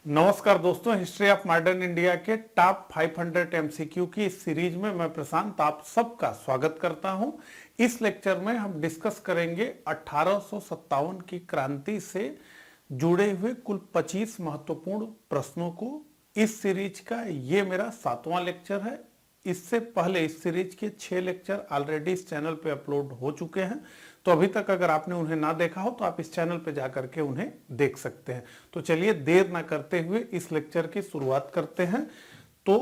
नमस्कार दोस्तों, history of modern India के टॉप 500 एमसीक्यू की इस सीरीज में मैं प्रशांत आप सबका स्वागत करता हूं। इस लेक्चर में हम डिस्कस करेंगे 1857 की क्रांति से जुड़े हुए कुल 25 महत्वपूर्ण प्रश्नों को। इस सीरीज का ये मेरा 7वां लेक्चर है। इससे पहले इस सीरीज के 6 लेक्चर ऑलरेडी इस चैनल पे अपलोड हो चुके हैं, तो अभी तक अगर आपने उन्हें ना देखा हो तो आप इस चैनल पे जाकर के उन्हें देख सकते हैं। तो चलिए देर ना करते हुए इस लेक्चर की शुरुआत करते हैं। तो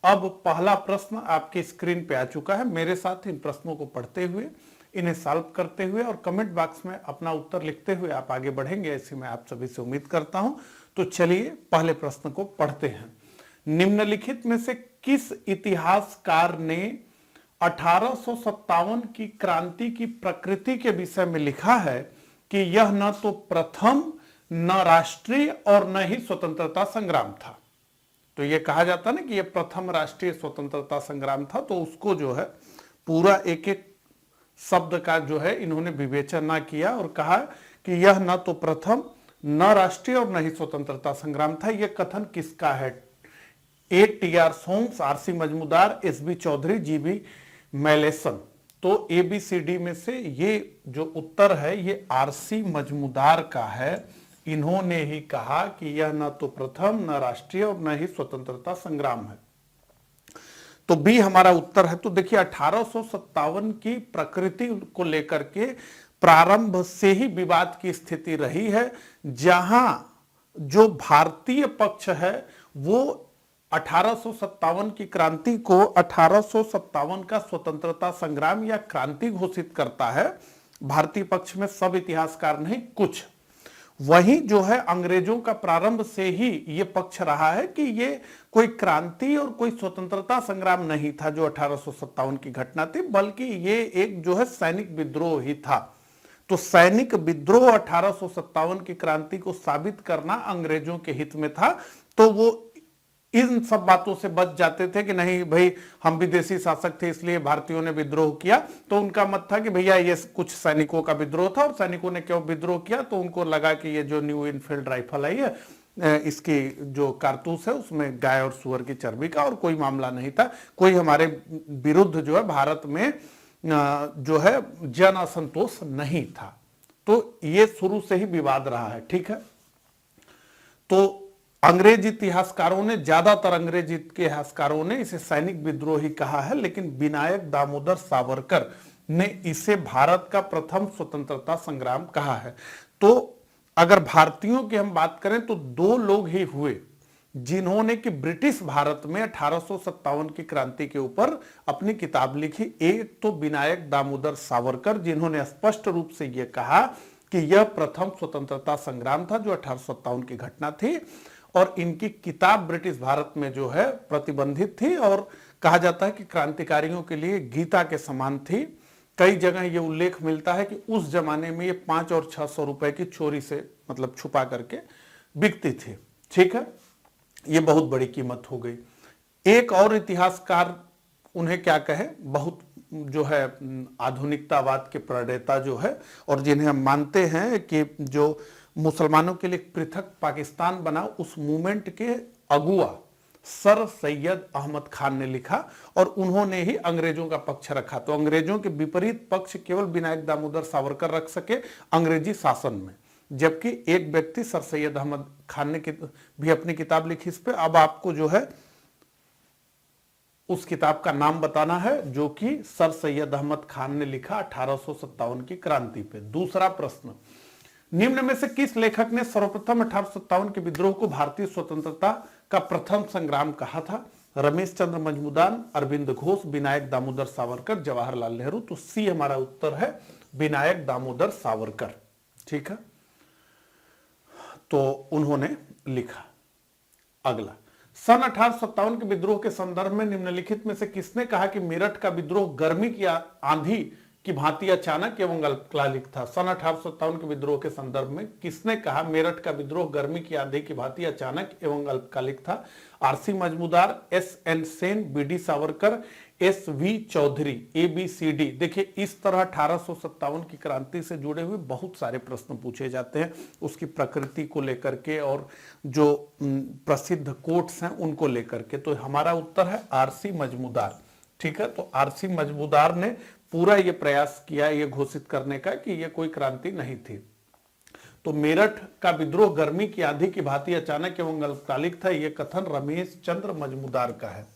अब पहला प्रश्न आपके स्क्रीन पे आ चुका है। मेरे साथ इन प्रश्नों को पढ़ते हुए, इन्हें सॉल्व करते हुए और कमेंट बॉक्स में अपना उत्तर लिखते हुए आप आगे बढ़ेंगे, ऐसी मैं आप सभी से उम्मीद करता हूं। तो चलिए पहले प्रश्न को पढ़ते हैं। निम्नलिखित में से किस इतिहासकार ने 1857 की क्रांति की प्रकृति के विषय में लिखा है कि यह न तो प्रथम, न राष्ट्रीय और न ही स्वतंत्रता संग्राम था। तो यह कहा जाता ना कि यह प्रथम राष्ट्रीय स्वतंत्रता संग्राम था, तो उसको जो है पूरा एक एक शब्द का जो है इन्होंने विवेचन ना किया और कहा कि यह न तो प्रथम, न राष्ट्रीय और न ही स्वतंत्रता संग्राम था। यह कथन किसका है? T R Holmes, R C Majumdar, S B Chaudhuri, G B Malleson. तो एबीसीडी में से ये जो उत्तर है ये आर सी मजमूदार का है। इन्होंने ही कहा कि यह न तो प्रथम, न राष्ट्रीय और न ही स्वतंत्रता संग्राम है। तो बी हमारा उत्तर है। तो देखिए 1857 की प्रकृति को लेकर के प्रारंभ से ही विवाद की स्थिति रही है, जहां जो भारतीय पक्ष है वो 1857 की क्रांति को 1857 का स्वतंत्रता संग्राम या क्रांति घोषित करता है। भारतीय पक्ष में सब इतिहासकार नहीं, कुछ। वहीं जो है अंग्रेजों का प्रारंभ से ही ये पक्ष रहा है कि ये कोई क्रांति और कोई स्वतंत्रता संग्राम नहीं था जो 1857 की घटना थी, बल्कि ये एक जो है सैनिक विद्रोह ही था। तो सैनिक विद्रोह 1857 की क्रांति को साबित करना अंग्रेजों के हित में था। तो वो इन सब बातों से बच जाते थे कि नहीं भाई, हम विदेशी शासक थे इसलिए भारतीयों ने विद्रोह किया। तो उनका मत था कि भैया ये कुछ सैनिकों का विद्रोह था, और सैनिकों ने क्यों विद्रोह किया, तो उनको लगा कि ये जो न्यू इनफील्ड राइफल आई है, इसकी जो कारतूस है उसमें गाय और सुअर की चर्बी का और कोई मामला नहीं था। कोई हमारे विरुद्ध जो है भारत में जो है जन असंतोष नहीं था। तो ये शुरू से ही विवाद रहा है, ठीक है। तो अंग्रेज इतिहासकारों ने, ज्यादातर अंग्रेज इतिहासकारों ने इसे सैनिक विद्रोह ही कहा है, लेकिन विनायक दामोदर सावरकर ने इसे भारत का प्रथम स्वतंत्रता संग्राम कहा है। तो अगर भारतीयों की हम बात करें तो दो लोग ही हुए जिन्होंने कि ब्रिटिश भारत में 1857 की क्रांति के ऊपर अपनी किताब लिखी। एक तो विनायक दामोदर सावरकर, जिन्होंने स्पष्ट रूप से यह कहा कि यह प्रथम स्वतंत्रता संग्राम था जो 1857 की घटना थी, और इनकी किताब ब्रिटिश भारत में जो है प्रतिबंधित थी और कहा जाता है कि क्रांतिकारियों के लिए गीता के समान थी। कई जगह ये उल्लेख मिलता है कि उस जमाने में ये 5 और 600 रुपए की चोरी से, मतलब छुपा करके बिकती थी, ठीक है। ये बहुत बड़ी कीमत हो गई। एक और इतिहासकार, उन्हें क्या कहे, बहुत जो है आधुनिकतावाद के प्रणेता जो है, और जिन्हें हम मानते हैं कि जो मुसलमानों के लिए पृथक पाकिस्तान बना, उस मूवमेंट के अगुआ सर सैयद अहमद खान ने लिखा, और उन्होंने ही अंग्रेजों का पक्ष रखा। तो अंग्रेजों के विपरीत पक्ष केवल विनायक दामोदर सावरकर रख सके अंग्रेजी शासन में, जबकि एक व्यक्ति सर सैयद अहमद खान ने भी अपनी किताब लिखी इस पे। अब आपको जो है उस किताब का नाम बताना है जो कि सर सैयद अहमद खान ने लिखा 1857 की क्रांति पे। दूसरा प्रश्न, निम्न में से किस लेखक ने सर्वप्रथम 1857 के विद्रोह को भारतीय स्वतंत्रता का प्रथम संग्राम कहा था? रमेश चंद्र मजमूदार, अरविंद घोष, विनायक दामोदर सावरकर, जवाहरलाल नेहरू। तो सी हमारा उत्तर है, विनायक दामोदर सावरकर, ठीक है। तो उन्होंने लिखा। अगला, सन 1857 के विद्रोह के संदर्भ में निम्नलिखित में से किसने कहा कि मेरठ का विद्रोह गर्मी की आंधी की भांति अचानक एवं अल्पकालिक था? सन 1857 के विद्रोह के संदर्भ में किसने कहा मेरठ का विद्रोह गर्मी की आंधी की भांति अचानक एवं अल्पकालिक था? R C Majumdar, S N Sen, B D Savarkar, SV Chaudhary, ABCD। देखिए इस तरह 1857 की क्रांति से जुड़े हुए बहुत सारे प्रश्न पूछे जाते हैं, उसकी प्रकृति को लेकर के और जो प्रसिद्ध कोट्स हैं उनको लेकर के। तो हमारा उत्तर है RC मजमूदार। ठीक है, तो RC मजमूदार ने पूरा ये प्रयास किया ये घोषित करने का कि ये कोई क्रांति नहीं थी। तो मेरठ का विद्रोह गर्मी की आंधी की भांति अचानक एवं अल्पकालिक था, यह कथन रमेश चंद्र मजमूदार का है।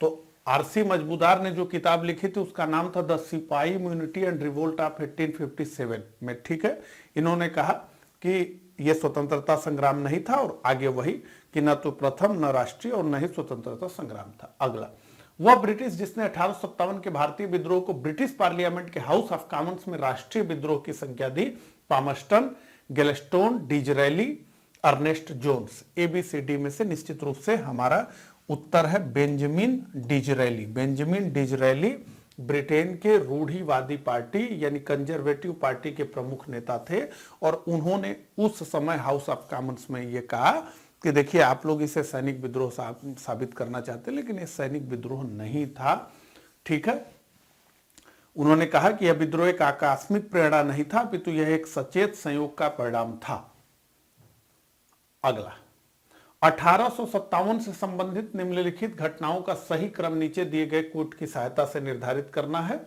तो RC मजमूदार ने जो किताब लिखी थी उसका नाम था द सिपाही इम्यूनिटी एंड रिवोल्ट ऑफ 1857 में। ठीक है, इन्होंने कहा कि यह स्वतंत्रता संग्राम नहीं था, और आगे वही कि न तो प्रथम, न राष्ट्रीय और न ही स्वतंत्रता संग्राम था। अगला, वह ब्रिटिश जिसने 1857 के भारतीय विद्रोह को ब्रिटिश पार्लियामेंट के हाउस ऑफ कॉमन्स में राष्ट्रीय विद्रोह की संख्या दी। Palmerston, Gladstone, Disraeli, Ernest Jones. ABCD में से निश्चित रूप से हमारा उत्तर है Benjamin Disraeli. Benjamin Disraeli Britain के रूढ़िवादी पार्टी यानी कंजर्वेटिव पार्टी के प्रमुख नेता थे, और उन्होंने उस समय हाउस ऑफ कॉमन्स में यह कहा कि देखिए आप लोग इसे सैनिक विद्रोह साबित करना चाहते, लेकिन ये सैनिक विद्रोह नहीं था। ठीक है, उन्होंने कहा कि यह विद्रोह एक आकस्मिक प्रेरणा नहीं था, अपितु यह एक सचेत संयोग का परिणाम था। अगला, 1857 से संबंधित निम्नलिखित घटनाओं का सही क्रम नीचे दिए गए कोट की सहायता से निर्धारित करना है।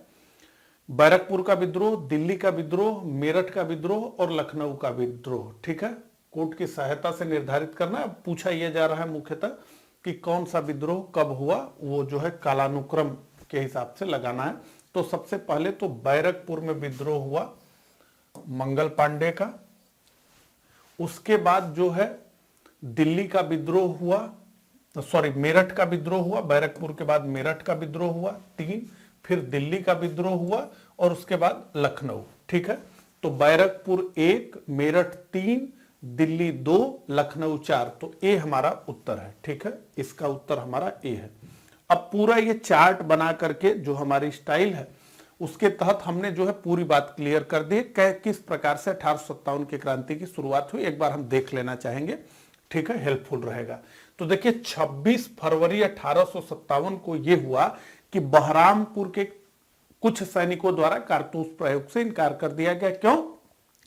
बैरकपुर का विद्रोह, दिल्ली का विद्रोह, मेरठ का विद्रोह और लखनऊ का विद्रोह। ठीक है, कोर्ट की सहायता से निर्धारित करना है। पूछा यह जा रहा है मुख्यतः कि कौन सा विद्रोह कब हुआ, वो जो है कालानुक्रम के हिसाब से लगाना है। तो सबसे पहले तो बैरकपुर में विद्रोह हुआ मंगल पांडे का, उसके बाद जो है दिल्ली का विद्रोह हुआ, मेरठ का विद्रोह हुआ, बैरकपुर के बाद मेरठ का विद्रोह हुआ 3, फिर दिल्ली का विद्रोह हुआ और उसके बाद लखनऊ। ठीक है, तो बैरकपुर 1, मेरठ 3, दिल्ली 2, लखनऊ 4। तो ए हमारा उत्तर है। ठीक है, इसका उत्तर हमारा ए है। अब पूरा ये चार्ट बना करके जो हमारी स्टाइल है उसके तहत हमने जो है पूरी बात क्लियर कर दी किस प्रकार से 1857 की क्रांति की शुरुआत हुई, एक बार हम देख लेना चाहेंगे। ठीक है, हेल्पफुल रहेगा। तो देखिए 26 फरवरी 1857 को यह हुआ कि बहरामपुर के कुछ सैनिकों द्वारा कारतूस प्रयोग से इनकार कर दिया गया। क्यों?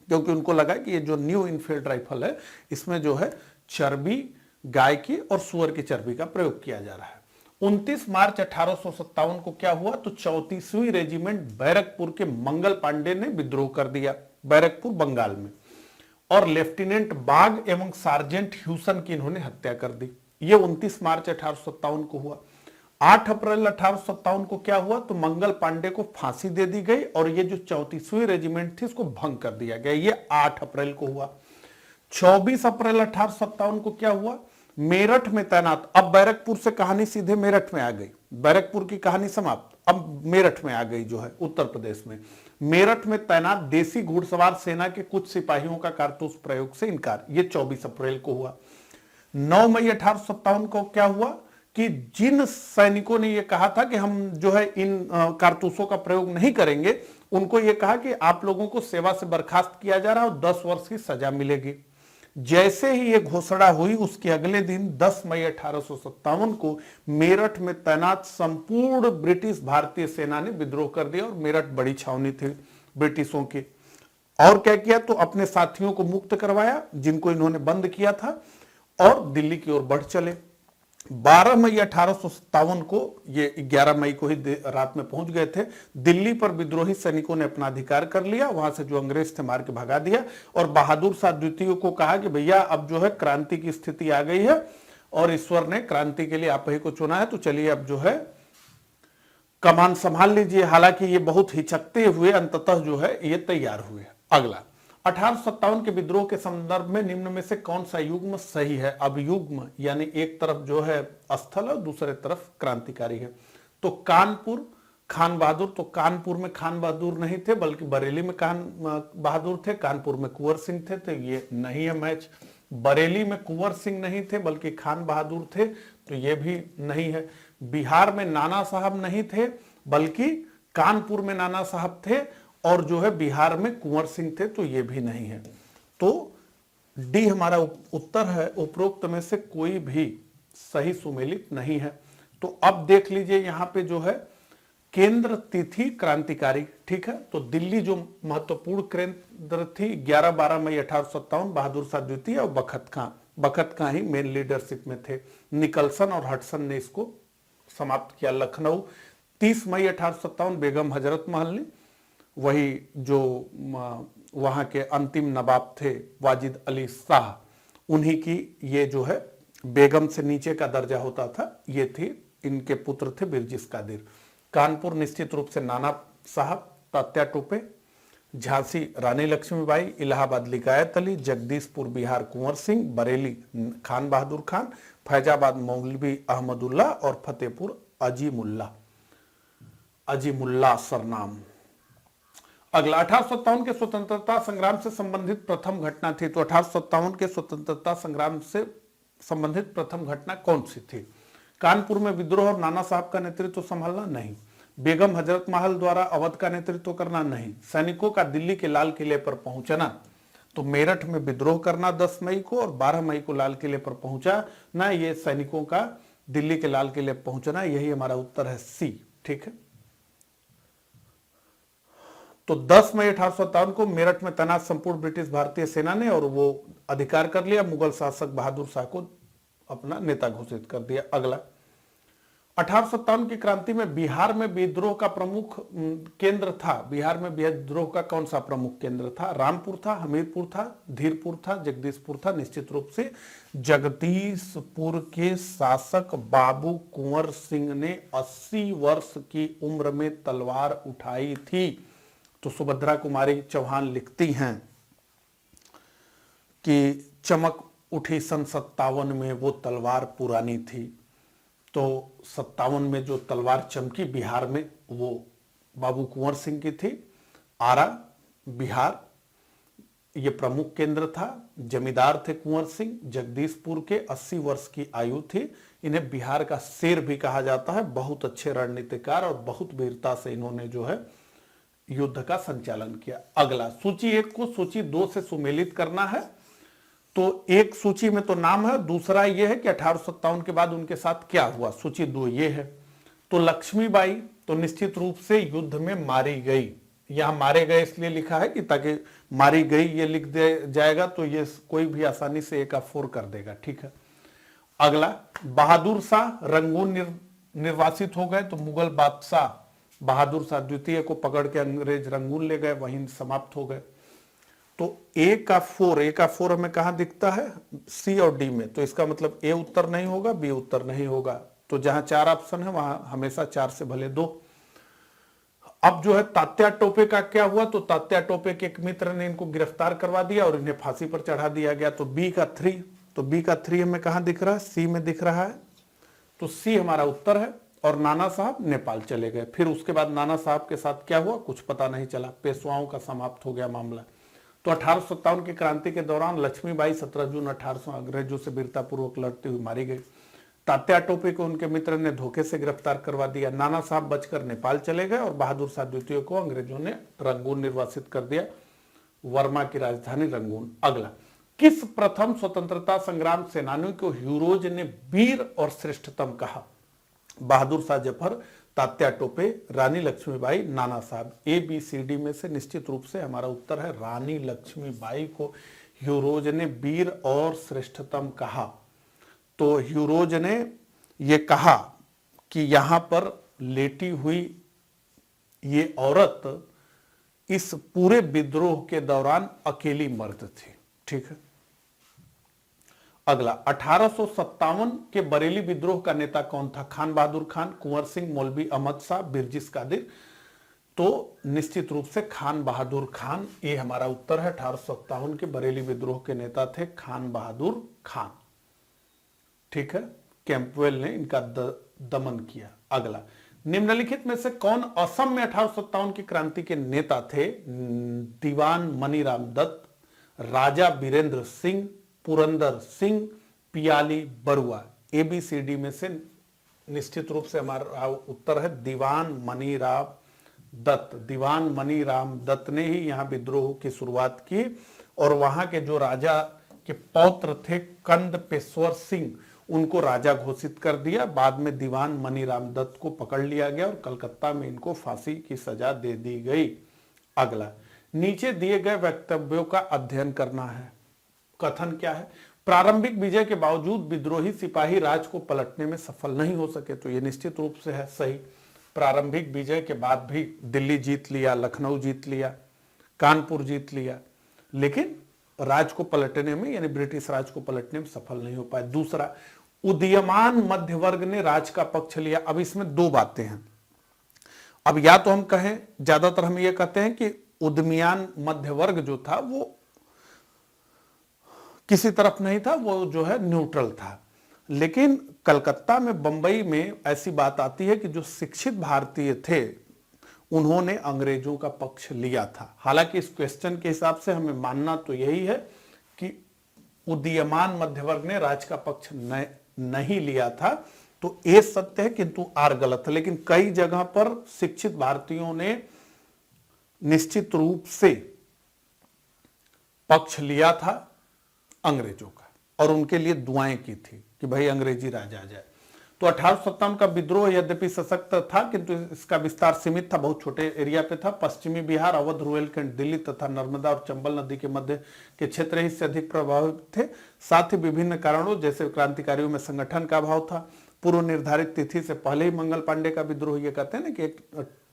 क्योंकि उनको लगा कि ये जो न्यू इनफील्ड राइफल है इसमें जो है चर्बी, गाय की और सुअर की चर्बी का प्रयोग किया जा रहा है। 29 मार्च 1857 को क्या हुआ, तो 34वीं रेजिमेंट बैरकपुर के मंगल पांडे ने विद्रोह कर दिया, बैरकपुर बंगाल में, और लेफ्टिनेंट बाग एवं सार्जेंट ह्यूसन की इन्होंने हत्या कर दी। यह 29 मार्च 1857 को हुआ। 8 अप्रैल 1857 को क्या हुआ, तो मंगल पांडे को फांसी दे दी गई और ये जो 34वीं रेजिमेंट थी इसको भंग कर दिया गया। ये 8 अप्रैल को हुआ। 24 अप्रैल 1857 को क्या हुआ, मेरठ में तैनात, अब बैरकपुर से कहानी सीधे मेरठ में आ गई, बैरकपुर की कहानी समाप्त, अब मेरठ में आ गई जो है उत्तर प्रदेश में। मेरठ में तैनात देसी घुड़सवार सेना के कुछ सिपाहियों का कारतूस प्रयोग से इनकार, ये 24 अप्रैल को हुआ। 9 मई 1857 को क्या हुआ कि जिन सैनिकों ने यह कहा था कि हम जो है इन कारतूसों का प्रयोग नहीं करेंगे, उनको यह कहा कि आप लोगों को सेवा से बर्खास्त किया जा रहा है और 10 वर्ष की सजा मिलेगी। जैसे ही यह घोषणा हुई उसके अगले दिन 10 मई 1857 को मेरठ में तैनात संपूर्ण ब्रिटिश भारतीय सेना ने विद्रोह कर दिया और मेरठ बड़ी छावनी थी ब्रिटिशों की। और क्या किया, तो अपने साथियों को मुक्त करवाया जिनको इन्होंने बंद किया था और दिल्ली की ओर बढ़ चले। 12 मई 1857 को, ये 11 मई को ही रात में पहुंच गए थे, दिल्ली पर विद्रोही सैनिकों ने अपना अधिकार कर लिया, वहां से जो अंग्रेज थे मार के भगा दिया और बहादुर शाह द्वितीय को कहा कि भैया अब जो है क्रांति की स्थिति आ गई है और ईश्वर ने क्रांति के लिए आप ही को चुना है, तो चलिए अब जो है कमान संभाल लीजिए। हालांकि ये बहुत हिचकते हुए अंततः जो है ये तैयार हुए। अगला, 1857 के विद्रोह के संदर्भ में निम्न में से कौन सा युग्म सही है? अब युग्म यानी एक तरफ जो है स्थल और दूसरे तरफ क्रांतिकारी है। तो कानपुर खान बहादुर, तो कानपुर में खान बहादुर नहीं थे बल्कि बरेली में खान बहादुर थे, कानपुर में कुंवर सिंह थे, तो ये नहीं है मैच। बरेली में कुंवर सिंह नहीं थे बल्कि खान बहादुर थे, तो ये भी नहीं है। बिहार में नाना साहब नहीं थे बल्कि कानपुर में नाना साहब थे और जो है बिहार में कुंवर सिंह थे, तो ये भी नहीं है। तो डी हमारा उत्तर है। उपरोक्त में से कोई भी सही सुमेलित नहीं है। तो अब देख लीजिए यहां पे जो है केंद्र तिथि क्रांतिकारी, ठीक है। तो दिल्ली जो महत्वपूर्ण केंद्र थी 11-12 मई 1857, बहादुर शाह द्वितीय और बखत खां ही मेन लीडरशिप में थे। निकलसन और हडसन ने इसको समाप्त किया। लखनऊ 30 मई 1857 बेगम हजरत महल ने, वही जो वहां के अंतिम नवाब थे वाजिद अली शाह, उन्हीं की ये जो है बेगम से नीचे का दर्जा होता था, ये थी, इनके पुत्र थे बिरजिस कादिर। कानपुर निश्चित रूप से नाना साहब, तात्या टोपे। झांसी रानी लक्ष्मीबाई, इलाहाबाद लिकायत अली, जगदीशपुर बिहार कुंवर सिंह, बरेली खान बहादुर खान, फैजाबाद मौलवी अहमदुल्ला और फतेहपुर अजीमुल्ला सरनाम। अगला 1857 के स्वतंत्रता संग्राम से संबंधित प्रथम घटना थी। तो 1857 के स्वतंत्रता संग्राम से संबंधित प्रथम घटना कौन सी थी? कानपुर में विद्रोह और नाना साहब का नेतृत्व संभालना? नहीं। बेगम हजरत महल द्वारा अवध का नेतृत्व करना? नहीं। सैनिकों का दिल्ली के लाल किले पर पहुंचना? तो मेरठ में विद्रोह करना 10 मई को और 12 मई को लाल किले पर पहुंचा ना, ये सैनिकों का दिल्ली के लाल किले पहुंचना, यही हमारा उत्तर है सी, ठीक है। तो 10 मई 1857 को मेरठ में तैनात संपूर्ण ब्रिटिश भारतीय सेना ने और वो अधिकार कर लिया, मुगल शासक बहादुर शाह को अपना नेता घोषित कर दिया। अगला 1857 की क्रांति में बिहार में विद्रोह का प्रमुख केंद्र था। बिहार में विद्रोह का कौन सा प्रमुख केंद्र था? रामपुर था, हमीरपुर था, धीरपुर था, जगदीशपुर था? निश्चित रूप से जगदीशपुर के शासक बाबू कुंवर सिंह ने 80 वर्ष की उम्र में तलवार उठाई थी। तो सुभद्रा कुमारी चौहान लिखती हैं कि चमक उठी सन 57 में वो तलवार पुरानी थी। तो 57 में जो तलवार चमकी बिहार में, वो बाबू कुंवर सिंह की थी। आरा बिहार ये प्रमुख केंद्र था। जमींदार थे कुंवर सिंह। जगदीशपुर के 80 वर्ष की आयु थी। इन्हें बिहार का शेर भी कहा जाता है। बहुत अच्छे रणनीतिकार और बहुत वीरता से इन्होंने जो है युद्ध का संचालन किया। अगला सूची 1 को सूची 2 से सुमेलित करना है। तो एक सूची में तो नाम है, दूसरा यह है कि 1857 के बाद उनके साथ क्या हुआ। सूची 2 ये है। तो लक्ष्मीबाई तो निश्चित रूप से युद्ध में मारी गई। यहां मारे गए इसलिए लिखा है कि ताकि मारी गई ये लिख दे जाएगा तो ये कोई भी आसानी से एक 4 कर देगा, ठीक है। अगला बहादुर शाह रंगून निर्वासित हो गए। तो मुगल बादशाह बहादुर शाह द्वितीय को पकड़ के अंग्रेज रंगून ले गए, वहीं समाप्त हो गए। तो ए का 4 हमें कहां दिखता है? सी और डी में। तो इसका मतलब ए उत्तर नहीं होगा, बी उत्तर नहीं होगा। तो जहां 4 ऑप्शन है वहां हमेशा 4 से भले 2। अब जो है तात्या टोपे का क्या हुआ? तो तात्या टोपे के एक मित्र ने इनको गिरफ्तार करवा दिया और इन्हें फांसी पर चढ़ा दिया गया। तो बी का 3, तो बी का 3 हमें कहां दिख रहा है? सी में दिख रहा है। तो सी हमारा उत्तर है। और नाना साहब नेपाल चले गए। फिर उसके बाद नाना साहब के साथ क्या हुआ कुछ पता नहीं चला। पेशवाओं का समाप्त हो गया मामला। तो 1857 की क्रांति के दौरान लक्ष्मीबाई 17 जून 1800 अंग्रेजों से वीरतापूर्वक लड़ती हुई मारी गई। तात्या टोपे को उनके मित्र ने धोखे से गिरफ्तार करवा दिया। नाना साहब बचकर नेपाल चले गए और बहादुर शाह द्वितीय को अंग्रेजों ने रंगून निर्वासित कर दिया, वर्मा की राजधानी रंगून। अगला, किस प्रथम स्वतंत्रता संग्राम सेनानी को हीरोज ने वीर और श्रेष्ठतम कहा? बहादुर शाह जफर, तात्या टोपे, रानी लक्ष्मीबाई, नाना साहब। ए बी सी डी में से निश्चित रूप से हमारा उत्तर है रानी लक्ष्मीबाई को हीरोज ने वीर और श्रेष्ठतम कहा। तो हीरोज ने ये कहा कि यहां पर लेटी हुई ये औरत इस पूरे विद्रोह के दौरान अकेली मर्द थी, ठीक है। अगला, 1857 के बरेली विद्रोह का नेता कौन था? खान बहादुर खान, कुंवर सिंह, मौलवी अहमद शाह, बिरजिस कादिर। तो निश्चित रूप से खान बहादुर खान, ये हमारा उत्तर है। 1857 के बरेली विद्रोह के नेता थे खान बहादुर खान, ठीक है। कैंपवेल ने इनका दमन किया। अगला, निम्नलिखित में से कौन असम में 1857 की क्रांति के नेता थे? दीवान मनीराम दत्त, राजा बीरेंद्र सिंह, पुरंदर सिंह, पियाली बरुआ। एबीसीडी में से निश्चित रूप से हमारा उत्तर है दीवान मनीराम दत्त। दीवान मनीराम दत्त ने ही यहां विद्रोह की शुरुआत की और वहां के जो राजा के पौत्र थे कंद पेश्वर सिंह, उनको राजा घोषित कर दिया। बाद में दीवान मनीराम दत्त को पकड़ लिया गया और कलकत्ता में इनको फांसी की सजा दे दी गई। अगला, नीचे दिए गए वक्तव्यों का अध्ययन करना है। कथन क्या है? प्रारंभिक विजय के बावजूद विद्रोही सिपाही राज को पलटने में सफल नहीं हो सके। तो ये निश्चित रूप से है सही। प्रारंभिक विजय के बाद भी दिल्ली जीत लिया, लखनऊ जीत लिया, कानपुर जीत लिया, लेकिन राज को पलटने में यानी ब्रिटिश राज को पलटने में सफल नहीं हो पाए। दूसरा, उदीयमान मध्य वर्ग ने राज का पक्ष लिया। अब इसमें दो बातें हैं। अब या तो हम कहें, ज्यादातर हम ये कहते हैं कि उदीयमान मध्य वर्ग जो था वो किसी तरफ नहीं था, वो जो है न्यूट्रल था। लेकिन कलकत्ता में, बंबई में ऐसी बात आती है कि जो शिक्षित भारतीय थे उन्होंने अंग्रेजों का पक्ष लिया था। हालांकि इस क्वेश्चन के हिसाब से हमें मानना तो यही है कि उदीयमान मध्य वर्ग ने राज का पक्ष नहीं लिया था। तो ए सत्य है किंतु आर गलत है। लेकिन कई जगह पर शिक्षित भारतीयों ने निश्चित रूप से पक्ष लिया था अंग्रेजों का और उनके लिए दुआएं की थी कि भाई अंग्रेजी राज आ जाए। तो 1857 का विद्रोह यद्यपि सशक्त था किंतु इसका विस्तार सीमित था, बहुत छोटे एरिया पे था। पश्चिमी बिहार, अवध, रुहेलखंड, दिल्ली तथा नर्मदा और चंबल नदी के मध्य के क्षेत्र ही से अधिक प्रभावित थे। साथ ही विभिन्न कारणों जैसे क्रांतिकारियों में संगठन का अभाव था, पूर्व निर्धारित तिथि से पहले ही मंगल पांडे का विद्रोह, ये कहते हैं ना कि एक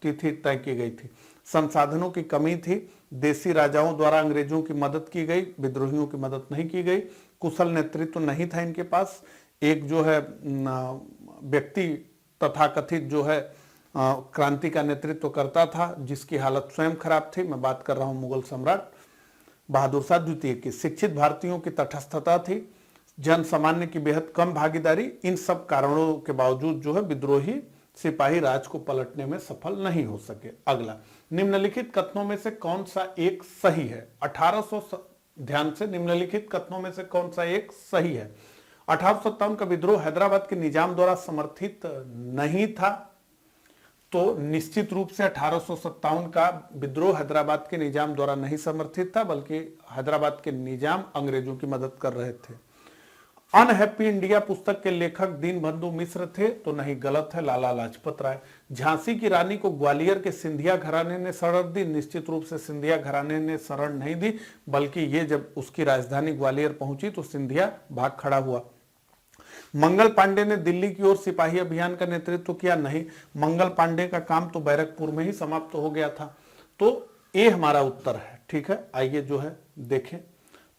तिथि तय की गई थी, संसाधनों की कमी थी, देसी राजाओं द्वारा अंग्रेजों की मदद की गई, विद्रोहियों की मदद नहीं की गई, कुशल नेतृत्व नहीं था इनके पास, एक जो है व्यक्ति तथाकथित जो है क्रांति का नेतृत्व करता था जिसकी हालत स्वयं खराब थी। मैं बात कर रहा हूं मुगल सम्राट बहादुर शाह द्वितीय की। शिक्षित भारतीयों की तटस्थता थी, जन सामान्य की बेहद कम भागीदारी। इन सब कारणों के बावजूद जो है विद्रोही सिपाही राज को पलटने में सफल नहीं हो सके। अगला, निम्नलिखित कथनों में से कौन सा एक सही है? 1800 ध्यान से, निम्नलिखित कथनों में से कौन सा एक सही है? 1857 का विद्रोह हैदराबाद के निजाम द्वारा समर्थित नहीं था। तो निश्चित रूप से 1857 का विद्रोह हैदराबाद के निजाम द्वारा नहीं समर्थित था, बल्कि हैदराबाद के निजाम अंग्रेजों की मदद कर रहे थे। अनहैप्पी इंडिया पुस्तक के लेखक दीनबंधु मिश्र थे, तो नहीं, गलत है, लाला लाजपत राय। झांसी की रानी को ग्वालियर के सिंधिया घराने ने शरण दी, निश्चित रूप से सिंधिया घराने ने शरण नहीं दी, बल्कि ये जब उसकी राजधानी ग्वालियर पहुंची तो सिंधिया भाग खड़ा हुआ। मंगल पांडे ने दिल्ली की ओर सिपाही अभियान का नेतृत्व किया, नहीं, मंगल पांडे का काम तो बैरकपुर में ही समाप्त हो गया था। तो ये हमारा उत्तर है। ठीक है, आइए जो है देखें।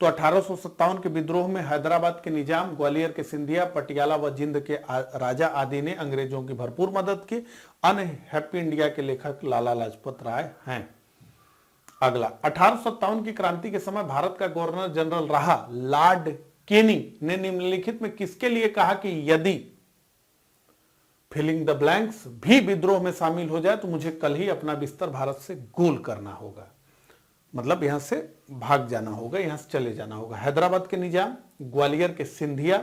तो 1857 के विद्रोह में हैदराबाद के निजाम, ग्वालियर के सिंधिया, पटियाला व जिंद के राजा आदि ने अंग्रेजों की भरपूर मदद की। अनहैप्पी इंडिया के लेखक लाला लाजपत राय हैं। अगला, 1857 की क्रांति के समय भारत का गवर्नर जनरल रहा लॉर्ड केनिंग ने निम्नलिखित में किसके लिए कहा कि यदि फिलिंग द ब्लैंक्स भी विद्रोह में शामिल हो जाए तो मुझे कल ही अपना बिस्तर भारत से गोल करना होगा, मतलब यहां से भाग जाना होगा, यहां से चले जाना होगा। हैदराबाद के निजाम, ग्वालियर के सिंधिया,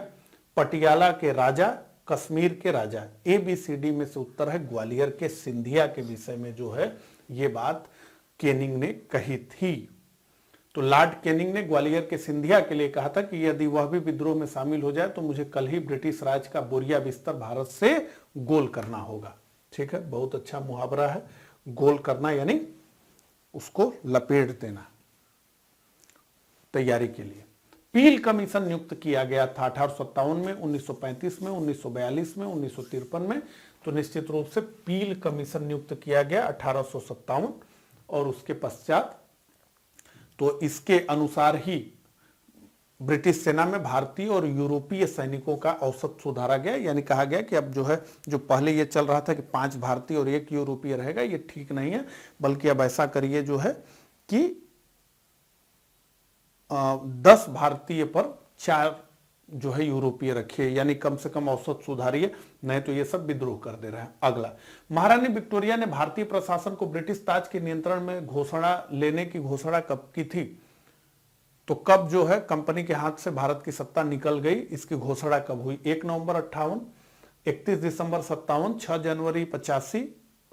पटियाला के राजा, कश्मीर के राजा। ABCD में से उत्तर है ग्वालियर के सिंधिया के विषय में जो है ये बात केनिंग ने कही थी। तो लॉर्ड केनिंग ने ग्वालियर के सिंधिया के लिए कहा था कि यदि वह भी विद्रोह में शामिल हो जाए तो मुझे कल ही ब्रिटिश राज का बोरिया बिस्तर भारत से गोल करना होगा। ठीक है, बहुत अच्छा मुहावरा है, गोल करना यानी उसको लपेट देना तैयारी के लिए। पील कमीशन नियुक्त किया गया था 1857 में, 1935 में, 1942 में, 1953 में। तो निश्चित रूप से पील कमीशन नियुक्त किया गया 1857 और उसके पश्चात तो इसके अनुसार ही ब्रिटिश सेना में भारतीय और यूरोपीय सैनिकों का औसत सुधारा गया। यानी कहा गया कि अब जो है, जो पहले ये चल रहा था कि 5 भारतीय और 1 यूरोपीय रहेगा, ये ठीक नहीं है, बल्कि अब ऐसा करिए जो है कि 10 भारतीय पर 4 जो है यूरोपीय रखिए, यानी कम से कम औसत सुधारिए, नहीं तो ये सब विद्रोह कर दे रहा है। अगला, महारानी विक्टोरिया ने भारतीय प्रशासन को ब्रिटिश ताज के नियंत्रण में घोषणा लेने की घोषणा कब की थी? तो कब जो है कंपनी के हाथ से भारत की सत्ता निकल गई, इसकी घोषणा कब हुई? 1 नवंबर 58, 31 दिसंबर 57, 6 जनवरी 85,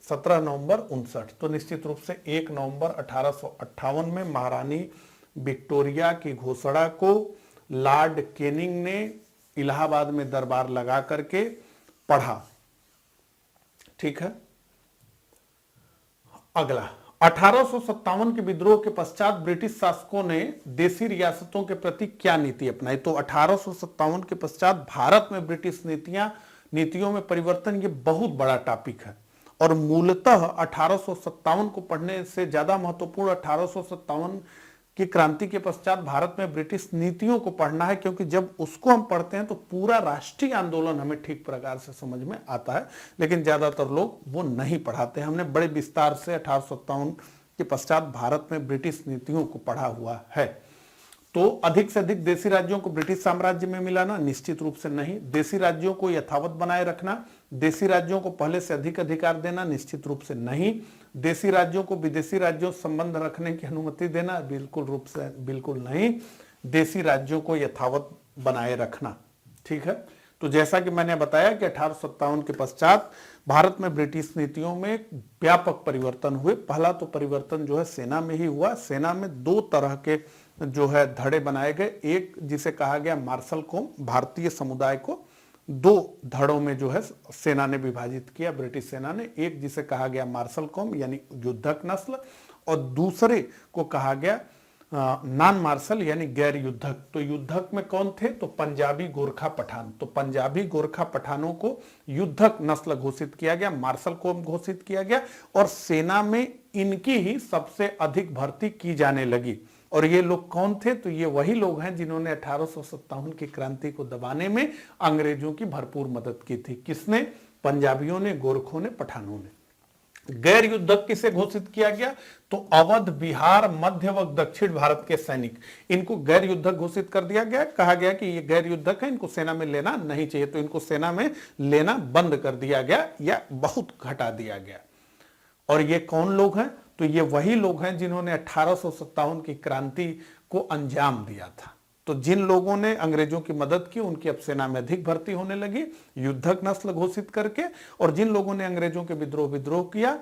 17 नवंबर 59। तो निश्चित रूप से 1 नवंबर 1858 में महारानी विक्टोरिया की घोषणा को लॉर्ड केनिंग ने इलाहाबाद में दरबार लगा करके पढ़ा। ठीक है, अगला 1857 के विद्रोह के पश्चात ब्रिटिश शासकों ने देसी रियासतों के प्रति क्या नीति अपनाई। तो 1857 के पश्चात भारत में ब्रिटिश नीतियों में परिवर्तन, ये बहुत बड़ा टॉपिक है और मूलतः 1857 को पढ़ने से ज्यादा महत्वपूर्ण 1857 की क्रांति के पश्चात भारत में ब्रिटिश नीतियों को पढ़ना है, क्योंकि जब उसको हम पढ़ते हैं तो पूरा राष्ट्रीय आंदोलन हमें ठीक प्रकार से समझ में आता है, लेकिन ज्यादातर लोग वो नहीं पढ़ाते हैं। हमने बड़े विस्तार से 1857 के पश्चात भारत में ब्रिटिश नीतियों को पढ़ा हुआ है। तो अधिक से अधिक देसी राज्यों को ब्रिटिश साम्राज्य में मिलाना, निश्चित रूप से नहीं। देसी राज्यों को यथावत बनाए रखना, देसी राज्यों को पहले से अधिक अधिकार देना, निश्चित रूप से नहीं। देसी राज्यों को विदेशी राज्यों से संबंध रखने की अनुमति देना, बिल्कुल नहीं। देसी राज्यों को यथावत बनाए रखना। ठीक है, तो जैसा कि मैंने बताया कि 1857 के पश्चात भारत में ब्रिटिश नीतियों में व्यापक परिवर्तन हुए। पहला तो परिवर्तन जो है सेना में ही हुआ। सेना में दो तरह के जो है धड़े बनाए गए। एक जिसे कहा गया मार्शल कॉम, भारतीय समुदाय को दो धड़ों में जो है सेना ने विभाजित किया, ब्रिटिश सेना ने। एक जिसे कहा गया मार्शल कॉम यानी युद्धक नस्ल, और दूसरे को कहा गया नॉन मार्शल यानी गैर युद्धक। तो युद्धक में कौन थे? तो पंजाबी गोरखा पठान। तो पंजाबी गोरखा पठानों को युद्धक नस्ल घोषित किया गया, मार्शल कॉम घोषित किया गया, और सेना में इनकी ही सबसे अधिक भर्ती की जाने लगी। और ये लोग कौन थे? तो ये वही लोग हैं जिन्होंने 1857 की क्रांति को दबाने में अंग्रेजों की भरपूर मदद की थी। किसने? पंजाबियों ने, गोरखों ने, पठानों ने। गैर युद्धक किसे घोषित किया गया? तो अवध, बिहार, मध्य व दक्षिण भारत के सैनिक, इनको गैर युद्धक घोषित कर दिया गया। कहा गया कि ये गैर युद्धक है, इनको सेना में लेना नहीं चाहिए, तो इनको सेना में लेना बंद कर दिया गया या बहुत घटा दिया गया। और ये कौन लोग हैं? तो ये वही लोग हैं जिन्होंने 1857 की क्रांति को अंजाम दिया था। तो जिन लोगों ने अंग्रेजों की मदद की उनकी अब सेना में अधिक भर्ती होने लगी युद्धक नस्ल घोषित करके, और जिन लोगों ने अंग्रेजों के विद्रोह किया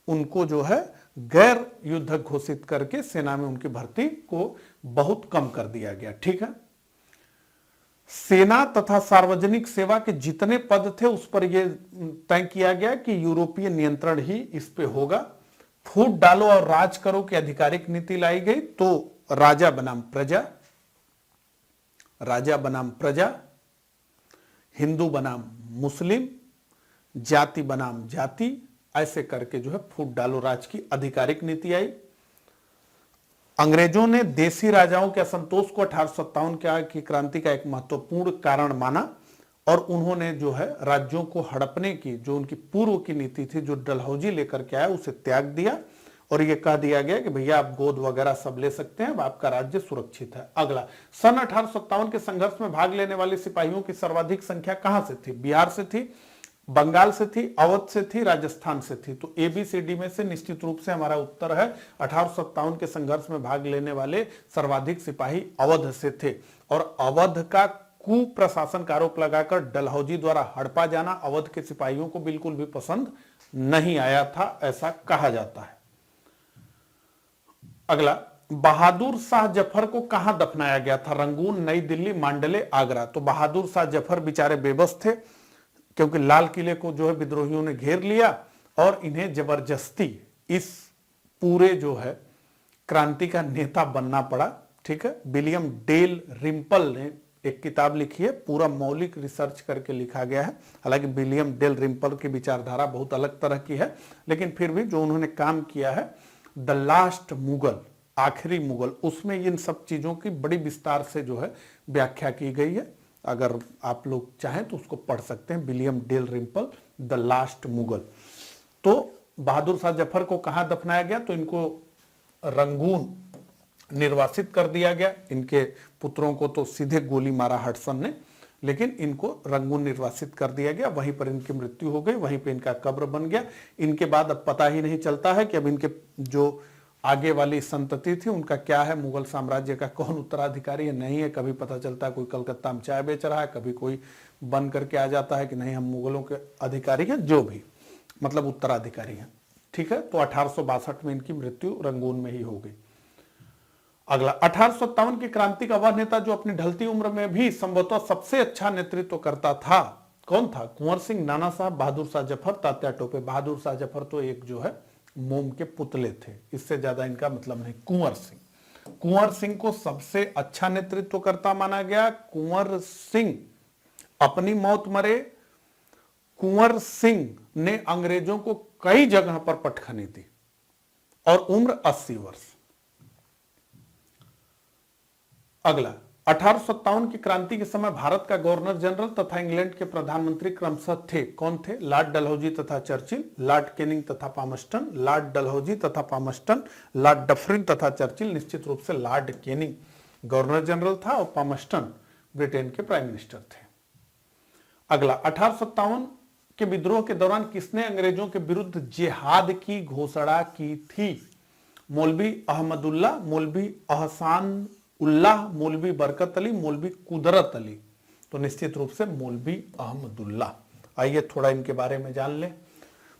उनको जो है गैर युद्धक घोषित करके सेना में उनकी भर्ती को बहुत कम कर दिया गया। ठीक है, सेना तथा सार्वजनिक सेवा के जितने पद थे उस पर यह तय किया गया कि यूरोपीय नियंत्रण ही इस पे होगा। फूट डालो और राज करो की आधिकारिक नीति लाई गई। तो राजा बनाम प्रजा, हिंदू बनाम मुस्लिम, जाति बनाम जाति, ऐसे करके जो है फूट डालो राज की आधिकारिक नीति आई। अंग्रेजों ने देसी राजाओं के असंतोष को 1857 की क्रांति का एक महत्वपूर्ण कारण माना, और उन्होंने जो है राज्यों को हड़पने की जो उनकी पूर्व की नीति थी, जो डलहौजी लेकर के आया, उसे त्याग दिया, और यह कह दिया गया कि भैया आप गोद वगैरह सब ले सकते हैं, आपका राज्य सुरक्षित है। अगला, सन 1857 के संघर्ष में भाग लेने वाले सिपाहियों की सर्वाधिक संख्या कहां से थी? बिहार से थी, बंगाल से थी, अवध से थी, राजस्थान से थी। तो ABCD में से निश्चित रूप से हमारा उत्तर है 1857 के संघर्ष में भाग लेने वाले सर्वाधिक सिपाही अवध से थे। और अवध का कुप्रशासन का आरोप लगाकर डलहौजी द्वारा हड़पा जाना अवध के सिपाहियों को बिल्कुल भी पसंद नहीं आया था, ऐसा कहा जाता है। अगला, बहादुर शाह जफर को कहां दफनाया गया था? रंगून, नई दिल्ली, मांडले, आगरा। तो बहादुर शाह जफर बेचारे बेबस थे, क्योंकि लाल किले को जो है विद्रोहियों ने घेर लिया और इन्हें जबरदस्ती इस पूरे जो है क्रांति का नेता बनना पड़ा। ठीक है, विलियम डेल रिम्पल ने एक किताब लिखी है, पूरा मौलिक रिसर्च करके लिखा गया है। हालांकि विलियम डेल रिम्पल की विचारधारा बहुत अलग तरह की है, लेकिन फिर भी जो उन्होंने काम किया है द लास्ट मुगल, आखिरी मुगल, उसमें इन सब चीजों की बड़ी विस्तार से जो है व्याख्या की गई है। अगर आप लोग चाहें तो उसको पढ़ सकते हैं, William Dalrymple, the last Mughal. तो बहादुर शाह जफर को कहां दफनाया गया? तो इनको रंगून निर्वासित कर दिया गया। इनके पुत्रों को तो सीधे गोली मारा हडसन ने, लेकिन इनको रंगून निर्वासित कर दिया गया। वहीं पर इनकी मृत्यु हो गई, वहीं पे इनका कब्र बन गया। इनके बाद अब पता ही नहीं चलता है कि अब इनके जो आगे वाली संतति थी उनका क्या है, मुगल साम्राज्य का कौन उत्तराधिकारी है, नहीं है। कभी पता चलता है कोई कलकत्ता में चाय बेच रहा है, कभी कोई बन करके आ जाता है कि नहीं हम मुगलों के अधिकारी हैं, जो भी मतलब उत्तराधिकारी हैं। ठीक है, तो 1862 में इनकी मृत्यु रंगून में ही हो गई। अगला 1857 की क्रांति का वह नेता जो अपनी ढलती उम्र में भी संभवतः सबसे अच्छा नेतृत्व करता था, कौन था? कुंवर सिंह, नाना साहब, बहादुर शाह जफर, तात्या टोपे। बहादुर शाह जफर तो एक जो है मोम के पुतले थे, इससे ज्यादा इनका मतलब नहीं। कुंवर सिंह को सबसे अच्छा नेतृत्व करता माना गया। कुंवर सिंह अपनी मौत मरे। कुंवर सिंह ने अंग्रेजों को कई जगह पर पटखनी दी और उम्र 80 वर्ष। अगला 1857 की क्रांति के समय भारत का गवर्नर जनरल तथा इंग्लैंड के प्रधानमंत्री क्रमशः थे, कौन थे? लॉर्ड डलहौजी तथा चर्चिल, लॉर्ड कैनिंग तथा पामस्टन, लॉर्ड डलहौजी तथा पामस्टन, लॉर्ड डफरिन तथा चर्चिल। निश्चित रूप से लॉर्ड कैनिंग गवर्नर जनरल था और पामस्टन ब्रिटेन के प्राइम मिनिस्टर थे। अगला 1857 के विद्रोह के दौरान किसने अंग्रेजों के विरुद्ध जिहाद की घोषणा की थी? मौलवी अहमदुल्ला, मौलवी अहसान उल्लाह, मौलवी बरकत अली, मौलवी कुदरत अली। तो निश्चित रूप से मौलवी अहमदुल्ला। आइए थोड़ा इनके बारे में जान लें।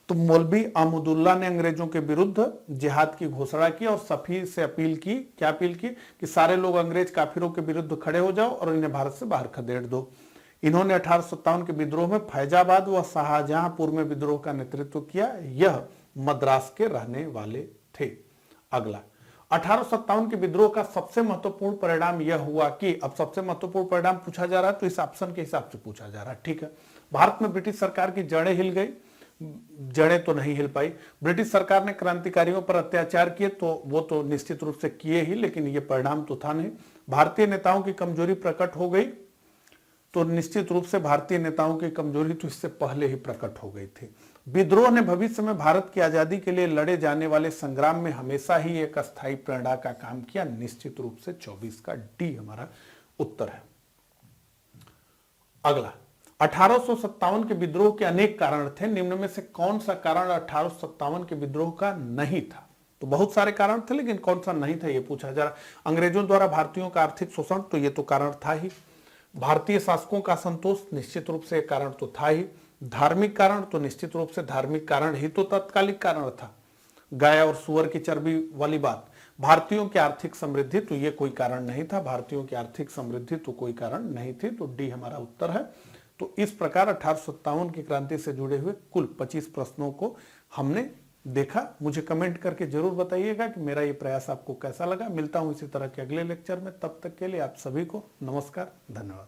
तो मौलवी अहमदुल्ला ने अंग्रेजों के विरुद्ध जिहाद की घोषणा की और सभी से अपील की। क्या अपील की? कि सारे लोग अंग्रेज काफिरों के विरुद्ध खड़े हो जाओ और इन्हें भारत से बाहर खदेड़ दो। इन्होंने 1857 के विद्रोह में फैजाबाद व शाहजहांपुर में विद्रोह का नेतृत्व किया। यह मद्रास के रहने वाले थे। अगला 1857 के विद्रोह का सबसे महत्वपूर्ण परिणाम यह हुआ कि, अब सबसे महत्वपूर्ण परिणाम पूछा जा रहा है तो इस ऑप्शन के हिसाब से पूछा जा रहा है, ठीक है। भारत में ब्रिटिश सरकार की जड़ें हिल गई। जड़ें तो नहीं हिल पाई। ब्रिटिश सरकार ने क्रांतिकारियों पर अत्याचार किए तो वो तो निश्चित रूप से किए ही, लेकिन ये परिणाम तो था नहीं। भारतीय नेताओं की कमजोरी प्रकट हो गई, तो निश्चित रूप से भारतीय नेताओं की कमजोरी तो इससे पहले ही प्रकट हो गई थी। विद्रोह ने भविष्य में भारत की आजादी के लिए लड़े जाने वाले संग्राम में हमेशा ही एक अस्थायी प्रेरणा का काम किया। निश्चित रूप से 24 का डी हमारा उत्तर है। अगला 1857 के विद्रोह के अनेक कारण थे, निम्न में से कौन सा कारण 1857 के विद्रोह का नहीं था? तो बहुत सारे कारण थे, लेकिन कौन सा नहीं था ये पूछा जा रहा। अंग्रेजों द्वारा भारतीयों का आर्थिक शोषण, तो ये तो कारण था ही। भारतीय शासकों का असंतोष, निश्चित रूप से कारण तो था ही। धार्मिक कारण, तो निश्चित रूप से धार्मिक कारण ही तो तत्कालिक कारण था। गाय और सुअर की चर्बी वाली बात। भारतीयों की आर्थिक समृद्धि, तो ये कोई कारण नहीं था। भारतीयों की आर्थिक समृद्धि तो कोई कारण नहीं थी, तो डी हमारा उत्तर है। तो इस प्रकार 1857 की क्रांति से जुड़े हुए कुल 25 प्रश्नों को हमने देखा। मुझे कमेंट करके जरूर बताइएगा कि मेरा ये प्रयास आपको कैसा लगा। मिलता हूं इसी तरह के अगले लेक्चर में, तब तक के लिए आप सभी को नमस्कार, धन्यवाद।